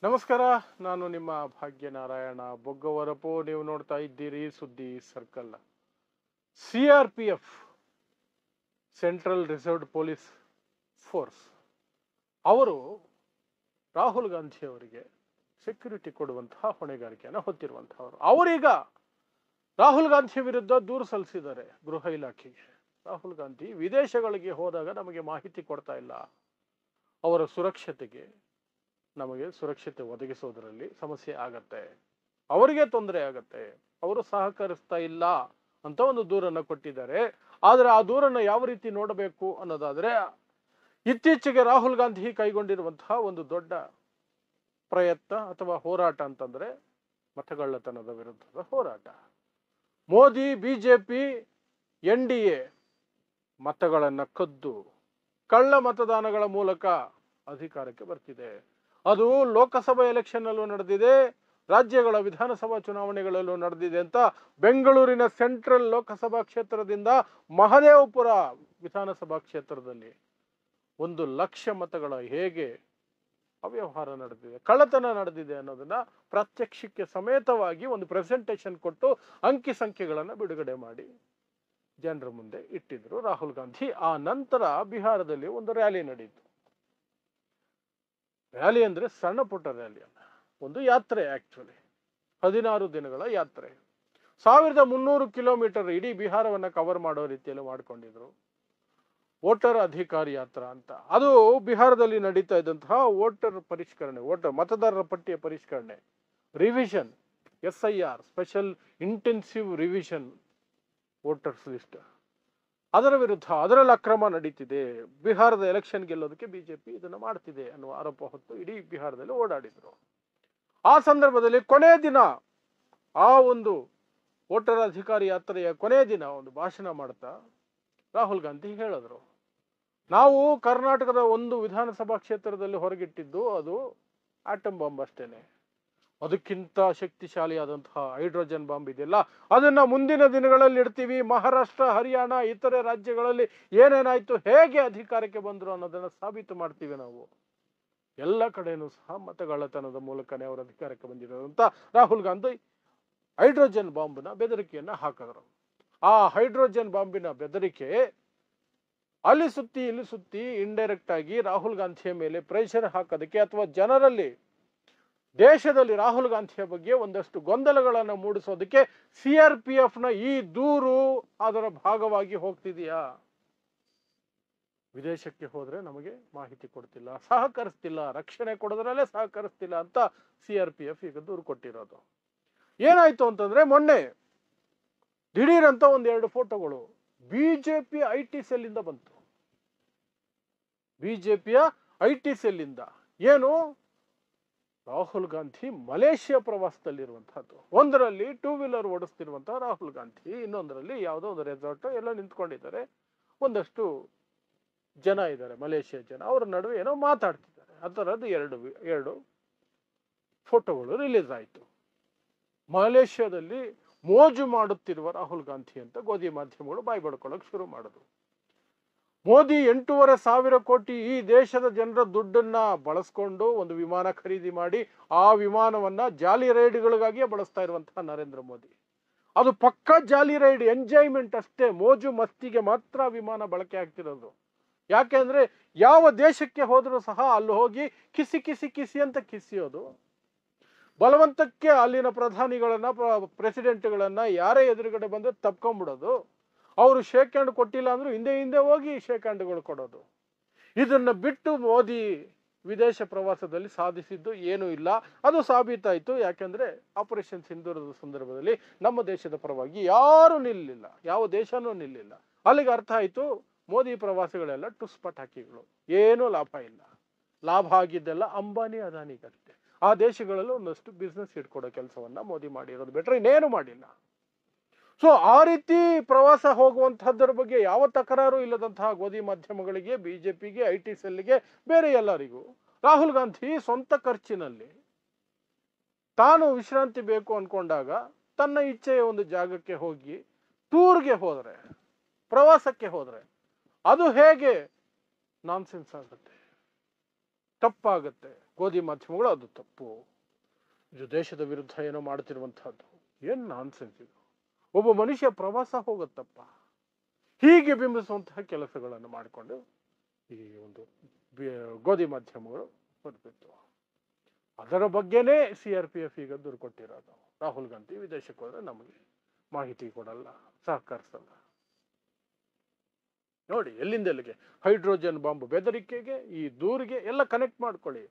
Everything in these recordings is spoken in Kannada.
ನಮಸ್ಕಾರ. ನಾನು ನಿಮ್ಮ ಭಾಗ್ಯನಾರಾಯಣ ಬೊಗ್ಗವರಪು. ನೀವು ನೋಡ್ತಾ ಇದ್ದೀರಿ ಸುದ್ದಿ circle. CRPF, central reserved police force, ಅವರು ರಾಹುಲ್ ಗಾಂಧಿ ಅವರಿಗೆ ಸೆಕ್ಯೂರಿಟಿ ಕೊಡುವಂತಹ ಹೊಣೆಗಾರಿಕೆಯನ್ನು ಹೊತ್ತಿರುವಂತಹವರು. ಅವರೀಗ ರಾಹುಲ್ ಗಾಂಧಿ ವಿರುದ್ಧ ದೂರು ಸಲ್ಲಿಸಿದ್ದಾರೆ ಗೃಹ ಇಲಾಖೆಗೆ. ರಾಹುಲ್ ಗಾಂಧಿ ವಿದೇಶಗಳಿಗೆ ಹೋದಾಗ ನಮಗೆ ಮಾಹಿತಿ ಕೊಡ್ತಾ ಇಲ್ಲ, ಅವರ ಸುರಕ್ಷತೆಗೆ ನಮಗೆ ಸುರಕ್ಷತೆ ಒದಗಿಸೋದ್ರಲ್ಲಿ ಸಮಸ್ಯೆ ಆಗತ್ತೆ, ಅವರಿಗೆ ತೊಂದರೆ ಆಗತ್ತೆ, ಅವರು ಸಹಕರಿಸ್ತಾ ಇಲ್ಲ ಅಂತ ಒಂದು ದೂರನ್ನು ಕೊಟ್ಟಿದ್ದಾರೆ. ಆದರೆ ಆ ದೂರನ್ನು ಯಾವ ರೀತಿ ನೋಡಬೇಕು ಅನ್ನೋದಾದ್ರೆ, ಇತ್ತೀಚೆಗೆ ರಾಹುಲ್ ಗಾಂಧಿ ಕೈಗೊಂಡಿರುವಂತಹ ಒಂದು ದೊಡ್ಡ ಪ್ರಯತ್ನ ಅಥವಾ ಹೋರಾಟ ಅಂತಂದ್ರೆ ಮತಗಳ್ಳತನದ ವಿರುದ್ಧದ ಹೋರಾಟ. ಮೋದಿ, ಬಿಜೆಪಿ, NDA ಮತಗಳನ್ನ ಕದ್ದು ಕಳ್ಳ ಮತದಾನಗಳ ಮೂಲಕ ಅಧಿಕಾರಕ್ಕೆ ಬರ್ತಿದೆ. ಅದು ಲೋಕಸಭಾ ಎಲೆಕ್ಷನ್ ಅಲ್ಲೂ ನಡೆದಿದೆ, ರಾಜ್ಯಗಳ ವಿಧಾನಸಭಾ ಚುನಾವಣೆಗಳಲ್ಲೂ ನಡೆದಿದೆ ಅಂತ ಬೆಂಗಳೂರಿನ ಸೆಂಟ್ರಲ್ ಲೋಕಸಭಾ ಕ್ಷೇತ್ರದಿಂದ ಮಹದೇವಪುರ ವಿಧಾನಸಭಾ ಕ್ಷೇತ್ರದಲ್ಲಿ 1,00,000 ಮತಗಳ ಹೇಗೆ ಅವ್ಯವಹಾರ ನಡೆದಿದೆ, ಕಳ್ಳತನ ನಡೆದಿದೆ ಅನ್ನೋದನ್ನ ಪ್ರಾತ್ಯಕ್ಷಿಕೆ ಸಮೇತವಾಗಿ ಒಂದು ಪ್ರೆಸೆಂಟೇಷನ್ ಕೊಟ್ಟು ಅಂಕಿ ಸಂಖ್ಯೆಗಳನ್ನು ಬಿಡುಗಡೆ ಮಾಡಿ ಜನರ ಮುಂದೆ ಇಟ್ಟಿದ್ರು ರಾಹುಲ್ ಗಾಂಧಿ. ಆ ನಂತರ ಬಿಹಾರದಲ್ಲಿ ಒಂದು ರ್ಯಾಲಿ ನಡೆಯಿತು. ರ್ಯಾಲಿ ಅಂದ್ರೆ ಸಣ್ಣ ಪುಟ್ಟ ರ್ಯಾಲಿ ಅಲ್ಲ, ಒಂದು ಯಾತ್ರೆ. ಆಕ್ಚುಲಿ 16 ದಿನಗಳ ಯಾತ್ರೆ, 1300 ಕಿಲೋಮೀಟರ್ ಇಡೀ ಬಿಹಾರವನ್ನ ಕವರ್ ಮಾಡೋ ರೀತಿಯಲ್ಲಿ ಮಾಡ್ಕೊಂಡಿದ್ರು. ವೋಟರ್ ಅಧಿಕಾರ ಯಾತ್ರಾ ಅಂತ. ಅದು ಬಿಹಾರದಲ್ಲಿ ನಡೀತಾ ಇದ್ದಂತಹ ವೋಟರ್ ಪರಿಷ್ಕರಣೆ, ಮತದಾರರ ಪಟ್ಟಿಯ ಪರಿಷ್ಕರಣೆ, revision, SIR, special intensive revision voters list, ಅದರ ವಿರುದ್ಧ, ಅದರಲ್ಲಿ ಅಕ್ರಮ ನಡೀತಿದೆ, ಬಿಹಾರದ ಎಲೆಕ್ಷನ್ ಗೆಲ್ಲೋದಕ್ಕೆ ಬಿಜೆಪಿ ಇದನ್ನು ಮಾಡ್ತಿದೆ ಅನ್ನುವ ಆರೋಪ ಹೊತ್ತು ಇಡೀ ಬಿಹಾರದಲ್ಲಿ ಓಡಾಡಿದ್ರು. ಆ ಸಂದರ್ಭದಲ್ಲಿ ಕೊನೆಯ ದಿನ, ಆ ಒಂದು ವೋಟರ್ ಅಧಿಕಾರಿ ಯಾತ್ರೆಯ ಕೊನೆಯ ದಿನ ಒಂದು ಭಾಷಣ ಮಾಡ್ತಾ ರಾಹುಲ್ ಗಾಂಧಿ ಹೇಳಿದ್ರು, ನಾವು ಕರ್ನಾಟಕದ ಒಂದು ವಿಧಾನಸಭಾ ಕ್ಷೇತ್ರದಲ್ಲಿ ಹೊರಗಿಟ್ಟಿದ್ದು ಅದು ಆಟಮ್ ಬಾಂಬ್ ಅಷ್ಟೇನೆ, ಅದಕ್ಕಿಂತ ಶಕ್ತಿಶಾಲಿಯಾದಂತಹ ಹೈಡ್ರೋಜನ್ ಬಾಂಬ್ ಇದೆಯಲ್ಲ ಅದನ್ನ ಮುಂದಿನ ದಿನಗಳಲ್ಲಿ ಇಡ್ತೀವಿ. ಮಹಾರಾಷ್ಟ್ರ, ಹರಿಯಾಣ, ಇತರೆ ರಾಜ್ಯಗಳಲ್ಲಿ ಏನೇನಾಯ್ತು, ಹೇಗೆ ಅಧಿಕಾರಕ್ಕೆ ಬಂದ್ರು ಅನ್ನೋದನ್ನ ಸಾಬೀತು ಮಾಡ್ತೀವಿ ನಾವು. ಎಲ್ಲ ಕಡೆನೂ ಸಹ ಮತಗಳ್ಳತನದ ಮೂಲಕನೇ ಅವರು ಅಧಿಕಾರಕ್ಕೆ ಬಂದಿರೋದು ಅಂತ ರಾಹುಲ್ ಗಾಂಧಿ ಹೈಡ್ರೋಜನ್ ಬಾಂಬ್ನ ಬೆದರಿಕೆಯನ್ನ ಹಾಕಿದ್ರು. ಆ ಹೈಡ್ರೋಜನ್ ಬಾಂಬಿನ ಬೆದರಿಕೆ ಅಲ್ಲಿ ಸುತ್ತಿ ಇಲ್ಲಿ ಸುತ್ತಿ ಇಂಡೈರೆಕ್ಟ್ ಆಗಿ ರಾಹುಲ್ ಗಾಂಧಿಯ ಮೇಲೆ ಪ್ರೆಷರ್ ಹಾಕೋದಕ್ಕೆ ಅಥವಾ ಜನರಲ್ಲಿ, ದೇಶದಲ್ಲಿ ರಾಹುಲ್ ಗಾಂಧಿಯ ಬಗ್ಗೆ ಒಂದಷ್ಟು ಗೊಂದಲಗಳನ್ನು ಮೂಡಿಸೋದಕ್ಕೆ CRPF ನ ಈ ದೂರು ಅದರ ಭಾಗವಾಗಿ ಹೋಗ್ತಿದೆಯಾ. ವಿದೇಶಕ್ಕೆ ಹೋದ್ರೆ ನಮಗೆ ಮಾಹಿತಿ ಕೊಡ್ತಿಲ್ಲ, ಸಹಕರಿಸ್ತಿಲ್ಲ, ರಕ್ಷಣೆ ಕೊಡೋದ್ರಲ್ಲೇ ಸಹಕರಿಸ್ತಿಲ್ಲ ಅಂತ CRPF ಈಗ ದೂರು ಕೊಟ್ಟಿರೋದು. ಏನಾಯ್ತು ಅಂತಂದ್ರೆ, ಮೊನ್ನೆ ದಿಢೀರಂತ 1-2 ಫೋಟೋಗಳು ಬಿಜೆಪಿ IT ಸೆಲ್ಲಿಂದ ಬಂತು. ಬಿಜೆಪಿಯ IT ಸೆಲ್ಲಿಂದ ಏನು, ರಾಹುಲ್ ಗಾಂಧಿ ಮಲೇಷ್ಯಾ ಪ್ರವಾಸದಲ್ಲಿರುವಂತಹದ್ದು. ಒಂದರಲ್ಲಿ 2 ವೀಲರ್ ಓಡಿಸ್ತಿರುವಂತಹ ರಾಹುಲ್ ಗಾಂಧಿ, ಇನ್ನೊಂದರಲ್ಲಿ ಯಾವುದೋ ಒಂದು ರೆಸಾರ್ಟ್ ಎಲ್ಲ ನಿಂತ್ಕೊಂಡಿದ್ದಾರೆ. ಒಂದಷ್ಟು ಜನ ಇದ್ದಾರೆ, ಮಲೇಷ್ಯಾ ಜನ, ಅವರ ನಡುವೆ ಏನೋ ಮಾತಾಡ್ತಿದ್ದಾರೆ. ಅದರದ್ದು ಎರಡು ಫೋಟೋಗಳು ರಿಲೀಸ್ ಆಯಿತು. ಮಲೇಷ್ಯಾದಲ್ಲಿ ಮೋಜು ಮಾಡುತ್ತಿರುವ ರಾಹುಲ್ ಗಾಂಧಿ ಅಂತ ಗೋಧಿ ಮಾಧ್ಯಮಗಳು ಬಾಯಿ ಬಡ್ಕೊಳ್ಳೋಕೆ ಶುರು ಮಾಡಿದ್ರು. ಮೋದಿ 8,500 ಕೋಟಿ ಈ ದೇಶದ ಜನರ ದುಡ್ಡನ್ನ ಬಳಸ್ಕೊಂಡು ಒಂದು ವಿಮಾನ ಖರೀದಿ ಮಾಡಿ ಆ ವಿಮಾನವನ್ನ ಜಾಲಿ ರೈಡ್ಗಳಿಗಾಗಿಯೇ ಬಳಸ್ತಾ ಇರುವಂತಹ ನರೇಂದ್ರ ಮೋದಿ, ಅದು ಪಕ್ಕಾ ಜಾಲಿ ರೈಡ್, ಎಂಜಾಯ್ಮೆಂಟ್ ಅಷ್ಟೇ, ಮೋಜು ಮಸ್ತಿಗೆ ಮಾತ್ರ ವಿಮಾನ ಬಳಕೆ ಆಗ್ತಿರೋದು. ಯಾಕೆ ಅಂದ್ರೆ ಯಾವ ದೇಶಕ್ಕೆ ಹೋದ್ರೂ ಸಹ ಅಲ್ಲಿ ಹೋಗಿ ಕಿಸಿ ಕಿಸಿ ಕಿಸಿ ಅಂತ ಕಿಸಿಯೋದು, ಬಲವಂತಕ್ಕೆ ಅಲ್ಲಿನ ಪ್ರಧಾನಿಗಳನ್ನ, ಪ್ರೆಸಿಡೆಂಟ್ಗಳನ್ನ ಯಾರೇ ಎದುರುಗಡೆ ಬಂದು ತಪ್ಕೊಂಡ್ಬಿಡೋದು, ಅವರು ಶೇಕ್ ಹ್ಯಾಂಡ್ ಕೊಟ್ಟಿಲ್ಲ ಅಂದ್ರೂ ಹಿಂದೆ ಹಿಂದೆ ಹೋಗಿ ಶೇಕ್ ಹ್ಯಾಂಡ್ಗಳು ಕೊಡೋದು. ಇದನ್ನ ಬಿಟ್ಟು ಮೋದಿ ವಿದೇಶ ಪ್ರವಾಸದಲ್ಲಿ ಸಾಧಿಸಿದ್ದು ಏನೂ ಇಲ್ಲ. ಅದು ಸಾಬೀತಾಯಿತು. ಯಾಕೆಂದ್ರೆ ಆಪರೇಷನ್ ಸಿಂಧೂರದ ಸಂದರ್ಭದಲ್ಲಿ ನಮ್ಮ ದೇಶದ ಪರವಾಗಿ ಯಾರು ನಿಲ್ಲಿಲ್ಲ, ಯಾವ ದೇಶನೂ ನಿಲ್ಲಿಲ್ಲ. ಅಲ್ಲಿಗೆ ಅರ್ಥ ಆಯ್ತು, ಮೋದಿ ಪ್ರವಾಸಗಳೆಲ್ಲ ಟುಸ್ ಪಟಾಕಿಗಳು, ಏನೂ ಲಾಭ ಇಲ್ಲ. ಲಾಭ ಆಗಿದ್ದೆಲ್ಲ ಅಂಬಾನಿ ಅದಾನಿಗಷ್ಟೇ. ಆ ದೇಶಗಳಲ್ಲೂ ಒಂದಷ್ಟು ಬಿಸ್ನೆಸ್ ಇಟ್ಕೊಡೋ ಕೆಲಸವನ್ನ ಮೋದಿ ಮಾಡಿರೋದು ಬಿಟ್ರೆ ಇನ್ನೇನು ಮಾಡಿಲ್ಲ. ಸೊ ಆ ರೀತಿ ಪ್ರವಾಸ ಹೋಗುವಂತಹದ್ದರ ಬಗ್ಗೆ ಯಾವ ತಕರಾರು ಇಲ್ಲದಂತಹ ಗೋಧಿ ಮಾಧ್ಯಮಗಳಿಗೆ, ಬಿಜೆಪಿಗೆ, IT ಸೆಲ್ಗೆ, ಬೇರೆ ಎಲ್ಲರಿಗೂ ರಾಹುಲ್ ಗಾಂಧಿ ಸ್ವಂತ ಖರ್ಚಿನಲ್ಲಿ ತಾನು ವಿಶ್ರಾಂತಿ ಬೇಕು ಅನ್ಕೊಂಡಾಗ ತನ್ನ ಇಚ್ಛೆಯ ಒಂದು ಜಾಗಕ್ಕೆ ಹೋಗಿ ಟೂರ್ಗೆ ಹೋದ್ರೆ, ಪ್ರವಾಸಕ್ಕೆ ಹೋದ್ರೆ ಅದು ಹೇಗೆ ನಾನ್ಸೆನ್ಸ್ ಆಗುತ್ತೆ, ತಪ್ಪಾಗುತ್ತೆ, ಗೋಧಿ ಮಾಧ್ಯಮಗಳು ಅದು ತಪ್ಪು, ಇದು ದೇಶದ ವಿರುದ್ಧ ಏನೋ ಮಾಡ್ತಿರುವಂತಹದ್ದು. ಏನ್ ನಾನ್ಸೆನ್ಸ್ ಇದು? ಒಬ್ಬ ಮನುಷ್ಯ ಪ್ರವಾಸ ಹೋಗುತ್ತಪ್ಪ, ಹೀಗೆ ಬಿಂಬಿಸುವಂತಹ ಕೆಲಸಗಳನ್ನು ಮಾಡಿಕೊಂಡು ಈ ಒಂದು ಗೋಧಿ ಮಾಧ್ಯಮಗಳು ಬರ್ತಿತ್ತು. ಅದರ ಬಗ್ಗೆನೇ CRPF ಈಗ ದೂರು ಕೊಟ್ಟಿರೋದು. ರಾಹುಲ್ ಗಾಂಧಿ ವಿದೇಶಕ್ಕೆ ಹೋದ್ರೆ ನಮಗೆ ಮಾಹಿತಿ ಕೊಡಲ್ಲ, ಸಹಕರಿಸಲ್ಲ. ನೋಡಿ ಎಲ್ಲಿಂದ ಎಲ್ಲಿಗೆ ಹೈಡ್ರೋಜನ್ ಬಾಂಬ್ ಬೆದರಿಕೆಗೆ, ಈ ದೂರಿಗೆ ಎಲ್ಲ ಕನೆಕ್ಟ್ ಮಾಡ್ಕೊಳ್ಳಿ.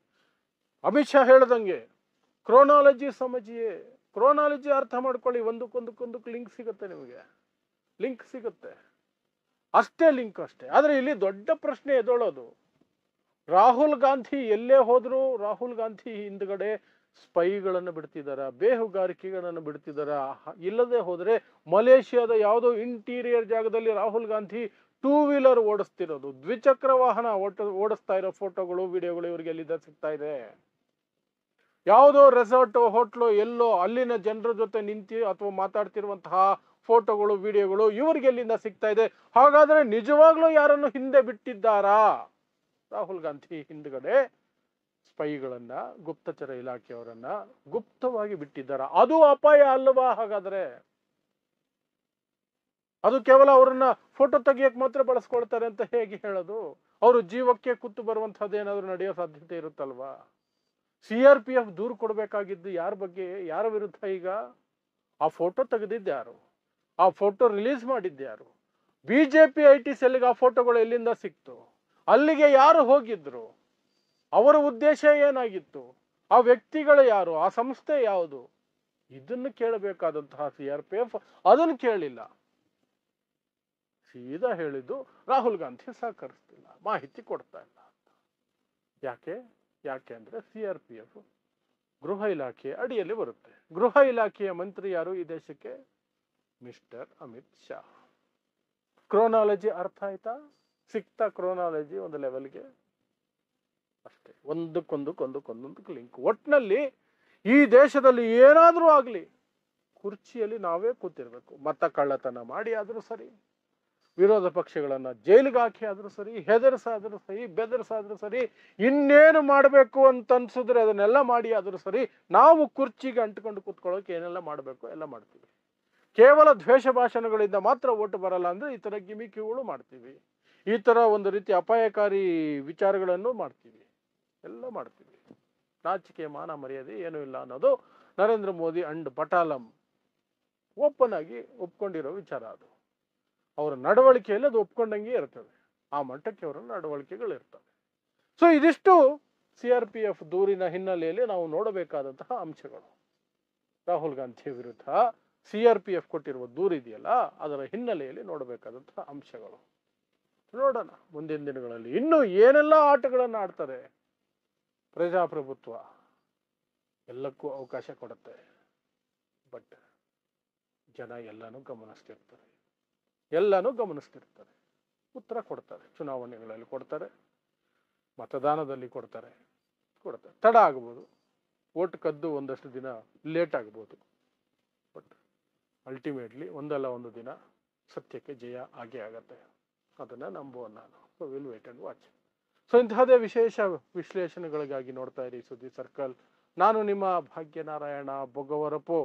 ಅಮಿತ್ ಶಾ ಹೇಳ್ದಂಗೆ ಕ್ರೋನಾಲಜಿ ಸಮಜಿಯೇ, ಕ್ರೋನಾಲಜಿ ಅರ್ಥ ಮಾಡ್ಕೊಳ್ಳಿ. ಒಂದಕ್ಕೊಂದಕ್ಕೊಂದಕ್ಕೆ ಲಿಂಕ್ ಸಿಗುತ್ತೆ, ನಿಮಗೆ ಲಿಂಕ್ ಸಿಗುತ್ತೆ, ಅಷ್ಟೇ ಲಿಂಕ್ ಅಷ್ಟೇ. ಆದ್ರೆ ಇಲ್ಲಿ ದೊಡ್ಡ ಪ್ರಶ್ನೆ ಎದೊಳೋದು, ರಾಹುಲ್ ಗಾಂಧಿ ಎಲ್ಲೇ ಹೋದ್ರು ರಾಹುಲ್ ಗಾಂಧಿ ಹಿಂದ್ಗಡೆ ಸ್ಪೈಗಳನ್ನು ಬಿಡ್ತಿದಾರ, ಬೇಹುಗಾರಿಕೆಗಳನ್ನು ಬಿಡ್ತಿದಾರ. ಇಲ್ಲದೆ ಹೋದ್ರೆ ಮಲೇಷಿಯಾದ ಯಾವುದೋ ಇಂಟೀರಿಯರ್ ಜಾಗದಲ್ಲಿ ರಾಹುಲ್ ಗಾಂಧಿ 2 ವೀಲರ್ ಓಡಿಸ್ತಿರೋದು, ದ್ವಿಚಕ್ರ ವಾಹನ ಓಡಿಸ್ತಾ ಇರೋ ಫೋಟೋಗಳು ವಿಡಿಯೋಗಳು ಇವ್ರಿಗೆ ಎಲ್ಲಿಂದ ಸಿಗ್ತಾ ಇದೆ? ಯಾವುದೋ ರೆಸಾರ್ಟ್ ಹೋಟ್ಲು ಎಲ್ಲೋ ಅಲ್ಲಿನ ಜನರ ಜೊತೆ ನಿಂತು ಅಥವಾ ಮಾತಾಡ್ತಿರುವಂತಹ ಫೋಟೋಗಳು ವಿಡಿಯೋಗಳು ಇವ್ರಿಗೆ ಎಲ್ಲಿಂದ ಸಿಗ್ತಾ ಇದೆ? ಹಾಗಾದ್ರೆ ನಿಜವಾಗ್ಲೂ ಯಾರನ್ನು ಹಿಂದೆ ಬಿಟ್ಟಿದ್ದಾರಾ? ರಾಹುಲ್ ಗಾಂಧಿ ಹಿಂದ್ಗಡೆ ಸ್ಪೈಗಳನ್ನ, ಗುಪ್ತಚರ ಇಲಾಖೆಯವರನ್ನ ಗುಪ್ತವಾಗಿ ಬಿಟ್ಟಿದ್ದಾರ. ಅದು ಅಪಾಯ ಅಲ್ವಾ? ಹಾಗಾದ್ರೆ ಅದು ಕೇವಲ ಅವರನ್ನ ಫೋಟೋ ತೆಗಿಯಕ್ ಮಾತ್ರ ಬಳಸ್ಕೊಳ್ತಾರೆ ಅಂತ ಹೇಗೆ ಹೇಳೋದು? ಅವರು ಜೀವಕ್ಕೆ ಕುತ್ತು ಬರುವಂತಹದ್ದು ಏನಾದ್ರು ನಡೆಯೋ ಸಾಧ್ಯತೆ ಇರುತ್ತಲ್ವಾ? CRPF ದೂರು ಕೊಡ್ಬೇಕಾಗಿದ್ದು ಯಾರ ಬಗ್ಗೆ, ಯಾರ ವಿರುದ್ಧ? ಈಗ ಆ ಫೋಟೋ ತೆಗೆದಿದ್ದ್ಯಾರು? ಆ ಫೋಟೋ ರಿಲೀಸ್ ಮಾಡಿದ್ದ್ಯಾರು? BJP IT ಸೆಲ್ಗೆ ಆ ಫೋಟೋಗಳು ಎಲ್ಲಿಂದ ಸಿಕ್ತು? ಅಲ್ಲಿಗೆ ಯಾರು ಹೋಗಿದ್ರು? ಅವರ ಉದ್ದೇಶ ಏನಾಗಿತ್ತು? ಆ ವ್ಯಕ್ತಿಗಳು ಯಾರು? ಆ ಸಂಸ್ಥೆ ಯಾವುದು? ಇದನ್ನು ಕೇಳಬೇಕಾದಂತಹ CRPF ಅದನ್ನು ಕೇಳಿಲ್ಲ. ಸೀದಾ ಹೇಳಿದ್ದು ರಾಹುಲ್ ಗಾಂಧಿ ಸಹಕರಿಸ್ತಿಲ್ಲ, ಮಾಹಿತಿ ಕೊಡ್ತಾ ಇಲ್ಲ ಅಂತ. ಯಾಕೆ ಅಂದ್ರೆ CRPF ಗೃಹ ಇಲಾಖೆ ಅಡಿಯಲ್ಲಿ ಬರುತ್ತೆ. ಗೃಹ ಇಲಾಖೆಯ ಮಂತ್ರಿ ಯಾರು ಈ ದೇಶಕ್ಕೆ? ಮಿಸ್ಟರ್ ಅಮಿತ್ ಶಾ. ಕ್ರೋನಾಲಜಿ ಅರ್ಥ ಆಯ್ತಾ? ಸಿಕ್ತಾ ಕ್ರೋನಾಲಜಿ ಒಂದು ಲೆವೆಲ್ಗೆ? ಅಷ್ಟೇ, ಒಂದಕ್ಕೊಂದಕ್ಕೆ ಲಿಂಕ್. ಒಟ್ನಲ್ಲಿ ಈ ದೇಶದಲ್ಲಿ ಏನಾದ್ರೂ ಆಗ್ಲಿ ಕುರ್ಚಿಯಲ್ಲಿ ನಾವೇ ಕೂತಿರ್ಬೇಕು. ಮತ ಕಳ್ಳತನ ಮಾಡಿ ಆದ್ರೂ ಸರಿ, ವಿರೋಧ ಪಕ್ಷಗಳನ್ನ ಜೈಲಿಗೆ ಹಾಕಿ ಆದ್ರೂ ಸರಿ, ಹೆದರ್ಸಾದ್ರೂ ಸರಿ, ಬೆದರ್ಸಾದ್ರೂ ಸರಿ, ಇನ್ನೇನು ಮಾಡಬೇಕು ಅಂತ ಅನ್ಸಿದ್ರೆ ಅದನ್ನೆಲ್ಲ ಮಾಡಿ ಆದ್ರೂ ಸರಿ, ನಾವು ಕುರ್ಚಿಗೆ ಅಂಟ್ಕೊಂಡು ಕೂತ್ಕೊಳ್ಳೋಕೆ ಏನೆಲ್ಲ ಮಾಡಬೇಕು ಎಲ್ಲ ಮಾಡ್ತೀವಿ. ಕೇವಲ ದ್ವೇಷ ಭಾಷಣಗಳಿಂದ ಮಾತ್ರ ಓಟು ಬರಲ್ಲ ಅಂದ್ರೆ ಈ ತರ ಗಿಮಿಕಿಗಳು ಮಾಡ್ತೀವಿ, ಈ ತರ ಒಂದು ರೀತಿ ಅಪಾಯಕಾರಿ ವಿಚಾರಗಳನ್ನು ಮಾಡ್ತೀವಿ, ಎಲ್ಲ ಮಾಡ್ತೀವಿ. ನಾಚಿಕೆ ಮಾನ ಮರ್ಯಾದೆ ಏನೂ ಇಲ್ಲ ಅನ್ನೋದು ನರೇಂದ್ರ ಮೋದಿ ಅಂಡ್ ಪಟಾಲಂ ಓಪನ್ ಆಗಿ ಒಪ್ಕೊಂಡಿರೋ ವಿಚಾರ. ಅದು ಅವರ ನಡವಳಿಕೆಯಲ್ಲಿ ಅದು ಒಪ್ಕೊಂಡಂಗೆ ಇರ್ತದೆ. ಆ ಮಟ್ಟಕ್ಕೆ ಅವರ ನಡವಳಿಕೆಗಳು ಇರ್ತವೆ. ಸೊ ಇದಿಷ್ಟು CRPF ದೂರಿನ ಹಿನ್ನೆಲೆಯಲ್ಲಿ ನಾವು ನೋಡಬೇಕಾದಂತಹ ಅಂಶಗಳು. ರಾಹುಲ್ ಗಾಂಧಿ ವಿರುದ್ಧ CRPF ಕೊಟ್ಟಿರುವ ದೂರಿದೆಯಲ್ಲ, ಅದರ ಹಿನ್ನೆಲೆಯಲ್ಲಿ ನೋಡಬೇಕಾದಂತಹ ಅಂಶಗಳು. ನೋಡೋಣ ಮುಂದಿನ ದಿನಗಳಲ್ಲಿ ಇನ್ನು ಏನೆಲ್ಲ ಆಟಗಳನ್ನು ಆಡ್ತಾರೆ. ಪ್ರಜಾಪ್ರಭುತ್ವ ಎಲ್ಲಕ್ಕೂ ಅವಕಾಶ ಕೊಡುತ್ತೆ, ಬಟ್ ಜನ ಎಲ್ಲಾನು ಗಮನಿಸ್ತಿರ್ತಾರೆ, ಉತ್ತರ ಕೊಡ್ತಾರೆ. ಚುನಾವಣೆಗಳಲ್ಲಿ ಕೊಡ್ತಾರೆ, ಮತದಾನದಲ್ಲಿ ಕೊಡ್ತಾರೆ. ತಡ ಆಗ್ಬೋದು, ಓಟ್ ಕದ್ದು ಒಂದಷ್ಟು ದಿನ ಲೇಟ್ ಆಗ್ಬೋದು, ಬಟ್ ಅಲ್ಟಿಮೇಟ್ಲಿ ಒಂದಲ್ಲ ಒಂದು ದಿನ ಸತ್ಯಕ್ಕೆ ಜಯ ಆಗೇ ಆಗತ್ತೆ. ಅದನ್ನ ನಂಬುವ ನಾನು. So will wait and watch. So ಇಂತಹದೇ ವಿಶೇಷ ವಿಶ್ಲೇಷಣೆಗಳಿಗಾಗಿ ನೋಡ್ತಾ ಇರಿ ಸುದ್ದಿ ಸರ್ಕಲ್. ನಾನು ನಿಮ್ಮ ಭಾಗ್ಯನಾರಾಯಣ ಬೊಗವರಪು.